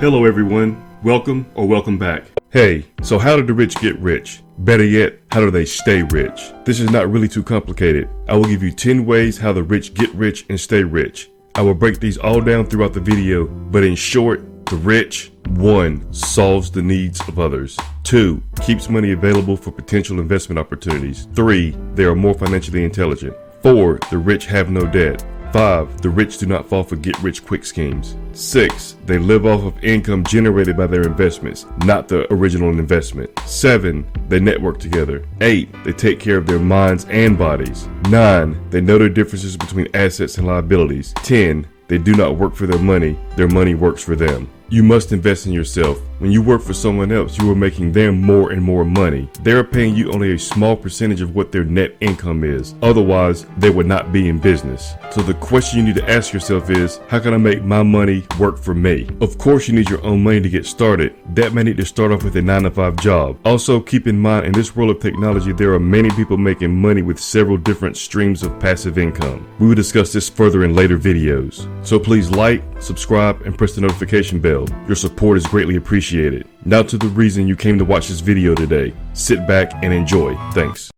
Hello everyone, welcome or welcome back. Hey, so how do the rich get rich? Better yet, how do they stay rich? This is not really too complicated. I will give you 10 ways how the rich get rich and stay rich. I will break these all down throughout the video, but in short, the rich, 1. Solves the needs of others. 2. Keeps money available for potential investment opportunities. 3. They are more financially intelligent. 4. The rich have no debt. 5. The rich do not fall for get-rich-quick schemes. 6. They live off of income generated by their investments, not the original investment. 7. They network together. 8. They take care of their minds and bodies. 9. They know the differences between assets and liabilities. 10. They do not work for their money works for them. You must invest in yourself. When you work for someone else, you are making them more and more money. They are paying you only a small percentage of what their net income is. Otherwise, they would not be in business. So the question you need to ask yourself is, how can I make my money work for me? Of course, you need your own money to get started. That may need to start off with a 9-to-5 job. Also, keep in mind, in this world of technology, there are many people making money with several different streams of passive income. We will discuss this further in later videos. So please like, subscribe, and press the notification bell. Your support is greatly appreciated. Now to the reason you came to watch this video today. Sit back and enjoy. Thanks.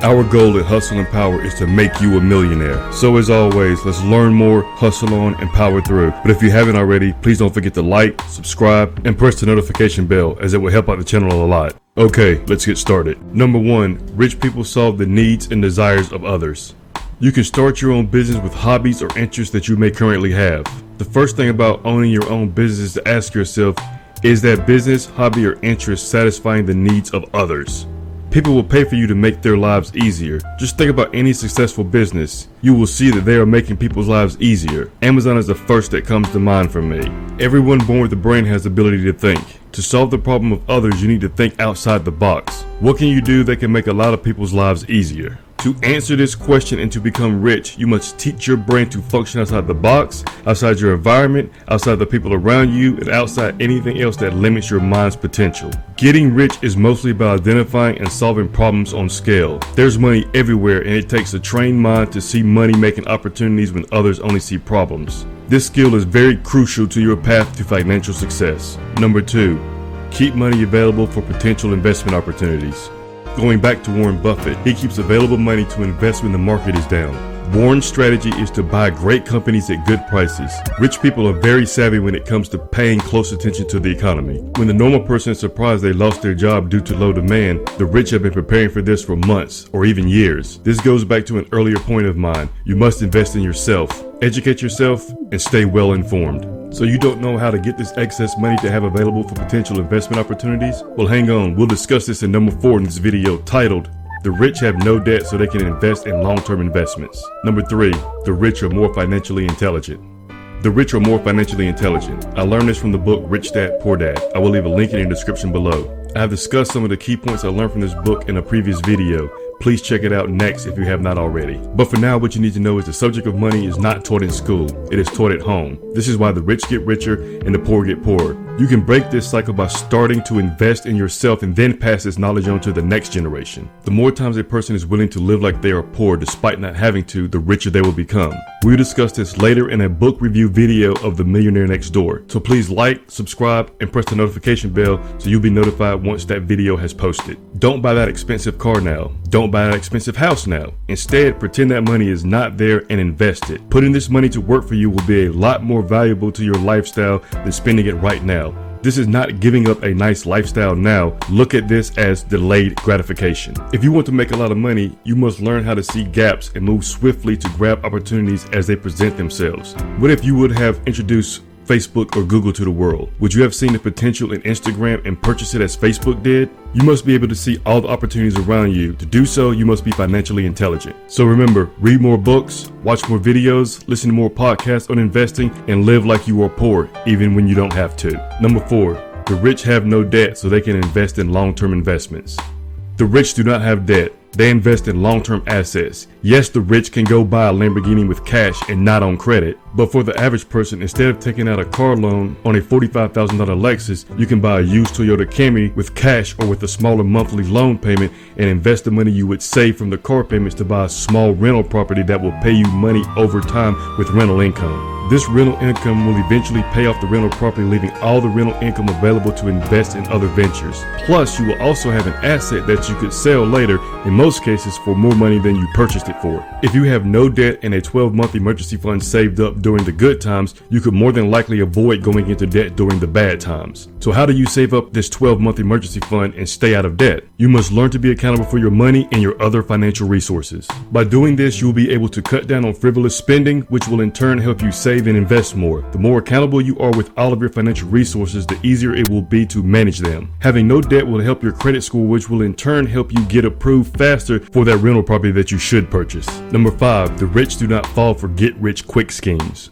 Our goal at Hustle and Power is to make you a millionaire. So as always, let's learn more, hustle on, and power through. But if you haven't already, please don't forget to like, subscribe, and press the notification bell, as it will help out the channel a lot. Okay, let's get started. Number 1, rich people solve the needs and desires of others. You can start your own business with hobbies or interests that you may currently have. The first thing about owning your own business is to ask yourself, is that business, hobby, or interest satisfying the needs of others? People will pay for you to make their lives easier. Just think about any successful business. You will see that they are making people's lives easier. Amazon is the first that comes to mind for me. Everyone born with a brain has the ability to think. To solve the problem of others, you need to think outside the box. What can you do that can make a lot of people's lives easier? To answer this question and to become rich, you must teach your brain to function outside the box, outside your environment, outside the people around you, and outside anything else that limits your mind's potential. Getting rich is mostly about identifying and solving problems on scale. There's money everywhere, and it takes a trained mind to see money-making opportunities when others only see problems. This skill is very crucial to your path to financial success. Number 2, keep money available for potential investment opportunities. Going back to Warren Buffett, he keeps available money to invest when the market is down. Warren's strategy is to buy great companies at good prices. Rich people are very savvy when it comes to paying close attention to the economy. When the normal person is surprised they lost their job due to low demand, the rich have been preparing for this for months or even years. This goes back to an earlier point of mine. You must invest in yourself, educate yourself, and stay well informed. So you don't know how to get this excess money to have available for potential investment opportunities? Well, hang on, we'll discuss this in number 4 in this video titled, The Rich Have No Debt So They Can Invest in Long-Term Investments. Number 3, the rich are more financially intelligent. The rich are more financially intelligent. I learned this from the book Rich Dad, Poor Dad. I will leave a link in the description below. I have discussed some of the key points I learned from this book in a previous video. Please check it out next if you have not already. But for now, what you need to know is the subject of money is not taught in school. It is taught at home. This is why the rich get richer and the poor get poorer. You can break this cycle by starting to invest in yourself and then pass this knowledge on to the next generation. The more times a person is willing to live like they are poor despite not having to, the richer they will become. We will discuss this later in a book review video of The Millionaire Next Door. So please like, subscribe, and press the notification bell so you'll be notified once that video has posted. Don't buy that expensive car now. Don't buy an expensive house now. Instead, pretend that money is not there and invest it. Putting this money to work for you will be a lot more valuable to your lifestyle than spending it right now. This is not giving up a nice lifestyle now. Look at this as delayed gratification. If you want to make a lot of money, you must learn how to see gaps and move swiftly to grab opportunities as they present themselves. What if you would have introduced Facebook or Google to the world? Would you have seen the potential in Instagram and purchased it as Facebook did? You must be able to see all the opportunities around you. To do so, you must be financially intelligent. So remember, read more books, watch more videos, listen to more podcasts on investing, and live like you are poor, even when you don't have to. Number 4, the rich have no debt so they can invest in long-term investments. The rich do not have debt. They invest in long-term assets. Yes, the rich can go buy a Lamborghini with cash and not on credit. But for the average person, instead of taking out a car loan on a $45,000 Lexus, you can buy a used Toyota Camry with cash or with a smaller monthly loan payment and invest the money you would save from the car payments to buy a small rental property that will pay you money over time with rental income. This rental income will eventually pay off the rental property, leaving all the rental income available to invest in other ventures. Plus, you will also have an asset that you could sell later, in most cases for more money than you purchased it for. If you have no debt and a 12-month emergency fund saved up during the good times, you could more than likely avoid going into debt during the bad times. So how do you save up this 12-month emergency fund and stay out of debt? You must learn to be accountable for your money and your other financial resources. By doing this, you will be able to cut down on frivolous spending, which will in turn help you save and invest more. The more accountable you are with all of your financial resources, the easier it will be to manage them. Having no debt will help your credit score, which will in turn help you get approved faster for that rental property that you should purchase. Number 5, the rich do not fall for get-rich-quick schemes.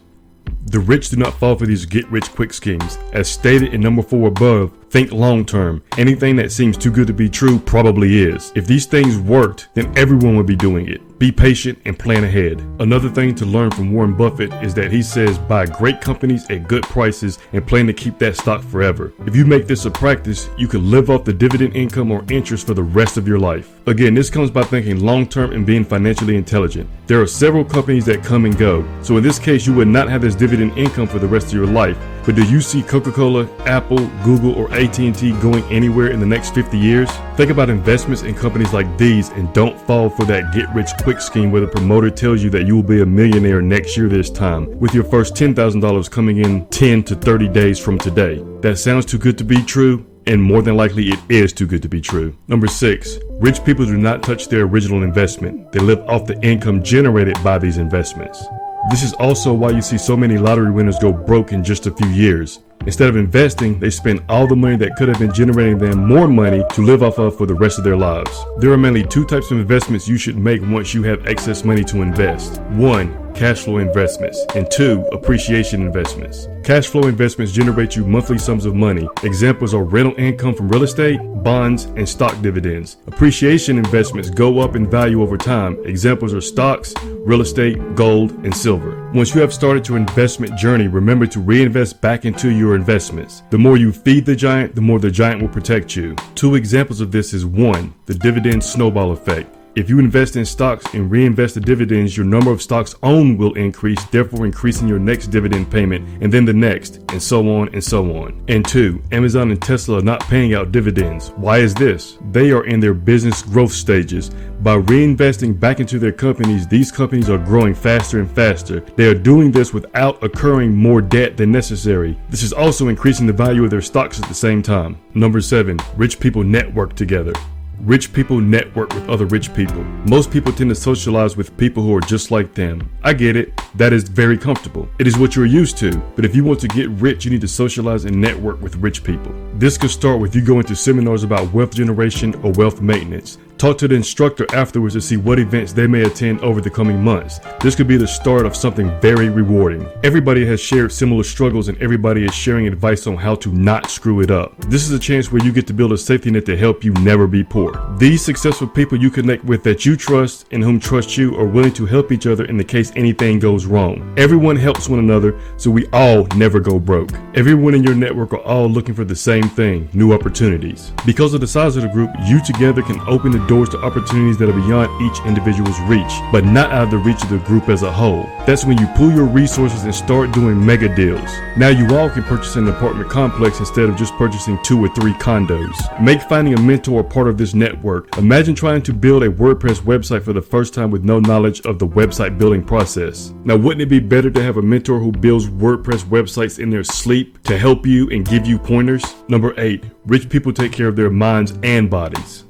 The rich do not fall for these get-rich-quick schemes. As stated in number 4 above, think long-term. Anything that seems too good to be true probably is. If these things worked, then everyone would be doing it. Be patient and plan ahead. Another thing to learn from Warren Buffett is that he says buy great companies at good prices and plan to keep that stock forever. If you make this a practice, you could live off the dividend income or interest for the rest of your life. Again, this comes by thinking long-term and being financially intelligent. There are several companies that come and go, so in this case you would not have this dividend income for the rest of your life. But do you see Coca-Cola, Apple, Google, or AT&T going anywhere in the next 50 years? Think about investments in companies like these and don't fall for that get-rich-quick scheme where the promoter tells you that you will be a millionaire next year this time, with your first $10,000 coming in 10 to 30 days from today. That sounds too good to be true, and more than likely it is too good to be true. Number 6, rich people do not touch their original investment. They live off the income generated by these investments. This is also why you see so many lottery winners go broke in just a few years. Instead of investing, they spend all the money that could have been generating them more money to live off of for the rest of their lives. There are mainly 2 types of investments you should make once you have excess money to invest. 1, cash flow investments, and 2, appreciation investments. Cash flow investments generate you monthly sums of money. Examples are rental income from real estate, bonds, and stock dividends. Appreciation investments go up in value over time. Examples are stocks, real estate, gold, and silver. Once you have started your investment journey, remember to reinvest back into your investments. The more you feed the giant, the more the giant will protect you. 2 examples of this is 1, the dividend snowball effect. If you invest in stocks and reinvest the dividends, your number of stocks owned will increase, therefore increasing your next dividend payment, and then the next, and so on and so on. And 2, Amazon and Tesla are not paying out dividends. Why is this? They are in their business growth stages. By reinvesting back into their companies, these companies are growing faster and faster. They are doing this without incurring more debt than necessary. This is also increasing the value of their stocks at the same time. Number 7, rich people network together. Rich people network with other rich people. Most people tend to socialize with people who are just like them. I get it. That is very comfortable. It is what you're used to. But if you want to get rich, you need to socialize and network with rich people. This could start with you going to seminars about wealth generation or wealth maintenance. Talk to the instructor afterwards to see what events they may attend over the coming months. This could be the start of something very rewarding. Everybody has shared similar struggles and everybody is sharing advice on how to not screw it up. This is a chance where you get to build a safety net to help you never be poor. These successful people you connect with that you trust and whom trust you are willing to help each other in the case anything goes wrong. Everyone helps one another, so we all never go broke. Everyone in your network are all looking for the same thing, new opportunities. Because of the size of the group, you together can open the doors to opportunities that are beyond each individual's reach, but not out of the reach of the group as a whole. That's when you pool your resources and start doing mega deals. Now you all can purchase an apartment complex instead of just purchasing 2 or 3 condos. Make finding a mentor a part of this network. Imagine trying to build a WordPress website for the first time with no knowledge of the website building process. Now, wouldn't it be better to have a mentor who builds WordPress websites in their sleep to help you and give you pointers? Number 8, rich people take care of their minds and bodies.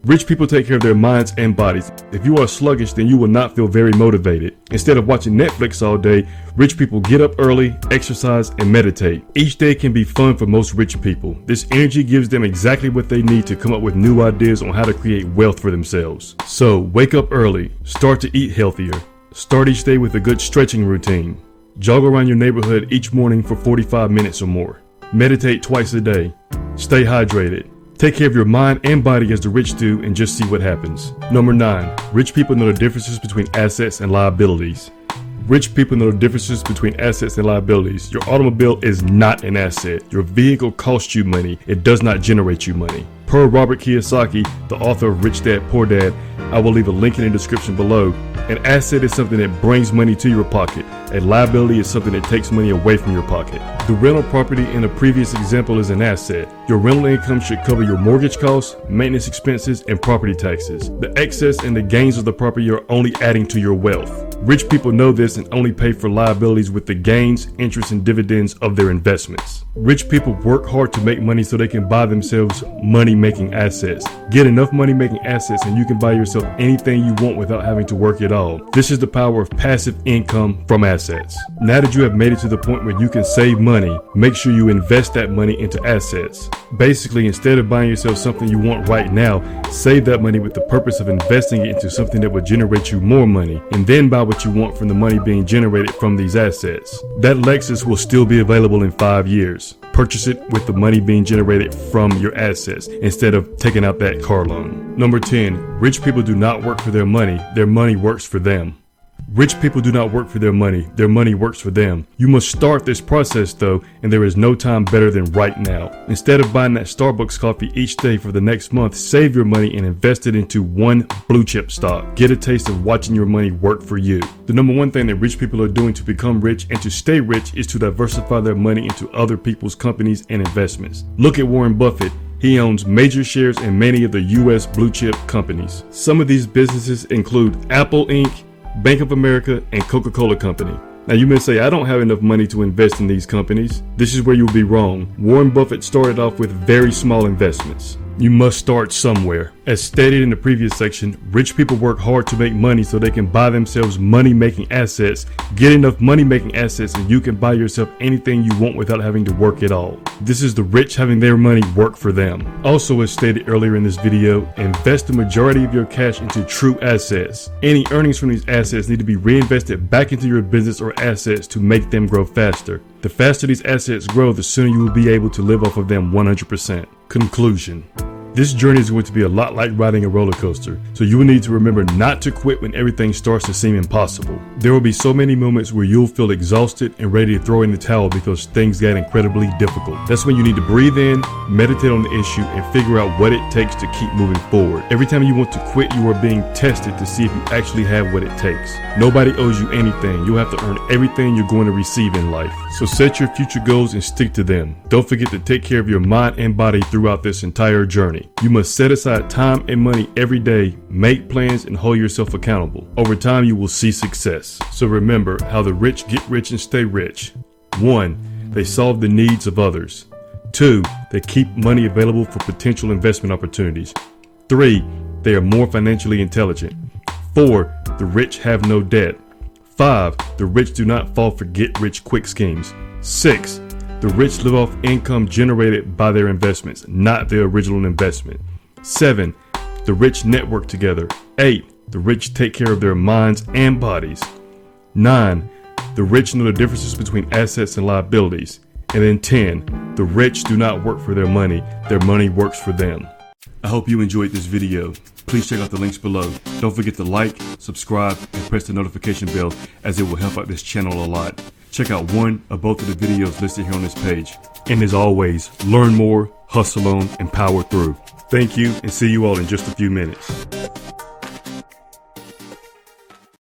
Rich people take care of their minds and bodies. If you are sluggish, then you will not feel very motivated. Instead of watching Netflix all day, rich people get up early, exercise, and meditate. Each day can be fun for most rich people. This energy gives them exactly what they need to come up with new ideas on how to create wealth for themselves. So, wake up early, start to eat healthier, start each day with a good stretching routine, jog around your neighborhood each morning for 45 minutes or more, meditate twice a day, stay hydrated, Take care of your mind and body as the rich do and just see what happens. Number 9, rich people know the differences between assets and liabilities. Rich people know the differences between assets and liabilities. Your automobile is not an asset. Your vehicle costs you money. It does not generate you money. Per Robert Kiyosaki, the author of Rich Dad, Poor Dad, I will leave a link in the description below. An asset is something that brings money to your pocket. A liability is something that takes money away from your pocket. The rental property in the previous example is an asset. Your rental income should cover your mortgage costs, maintenance expenses, and property taxes. The excess and the gains of the property are only adding to your wealth. Rich people know this and only pay for liabilities with the gains, interest, and dividends of their investments. Rich people work hard to make money so they can buy themselves money-making assets. Get enough money-making assets and you can buy yourself anything you want without having to work at all. This is the power of passive income from assets. Now that you have made it to the point where you can save money, make sure you invest that money into assets. Basically, instead of buying yourself something you want right now, save that money with the purpose of investing it into something that will generate you more money, and then buy what you want from the money being generated from these assets. That Lexus will still be available in 5 years. Purchase it with the money being generated from your assets instead of taking out that car loan. Number 10, rich people do not work for their money works for them. Rich people do not work for their money works for them. You must start this process though, and there is no time better than right now. Instead of buying that Starbucks coffee each day for the next month, save your money and invest it into one blue chip stock. Get a taste of watching your money work for you. The number one thing that rich people are doing to become rich and to stay rich is to diversify their money into other people's companies and investments. Look at Warren Buffett. He owns major shares in many of the US blue chip companies. Some of these businesses include Apple Inc., Bank of America, and Coca-Cola Company. Now you may say, I don't have enough money to invest in these companies. This is where you'll be wrong. Warren Buffett started off with very small investments. You must start somewhere. As stated in the previous section, rich people work hard to make money so they can buy themselves money-making assets. Get enough money-making assets and you can buy yourself anything you want without having to work at all. This is the rich having their money work for them. Also, as stated earlier in this video, invest the majority of your cash into true assets. Any earnings from these assets need to be reinvested back into your business or assets to make them grow faster. The faster these assets grow, the sooner you will be able to live off of them 100%. Conclusion. This journey is going to be a lot like riding a roller coaster, so you will need to remember not to quit when everything starts to seem impossible. There will be so many moments where you'll feel exhausted and ready to throw in the towel because things get incredibly difficult. That's when you need to breathe in, meditate on the issue, and figure out what it takes to keep moving forward. Every time you want to quit, you are being tested to see if you actually have what it takes. Nobody owes you anything. You'll have to earn everything you're going to receive in life. So set your future goals and stick to them. Don't forget to take care of your mind and body throughout this entire journey. You must set aside time and money every day, make plans, and hold yourself accountable. Over time, you will see success. So remember how the rich get rich and stay rich. 1. They solve the needs of others. 2. They keep money available for potential investment opportunities. 3. They are more financially intelligent. 4. The rich have no debt. 5. The rich do not fall for get-rich-quick schemes. 6. The rich live off income generated by their investments, not their original investment. 7. The rich network together. 8. The rich take care of their minds and bodies. 9. The rich know the differences between assets and liabilities. And then 10. The rich do not work for their money works for them. I hope you enjoyed this video. Please check out the links below. Don't forget to like, subscribe, and press the notification bell as it will help out this channel a lot. Check out one or both of the videos listed here on this page. And as always, learn more, hustle on, and power through. Thank you, and see you all in just a few minutes.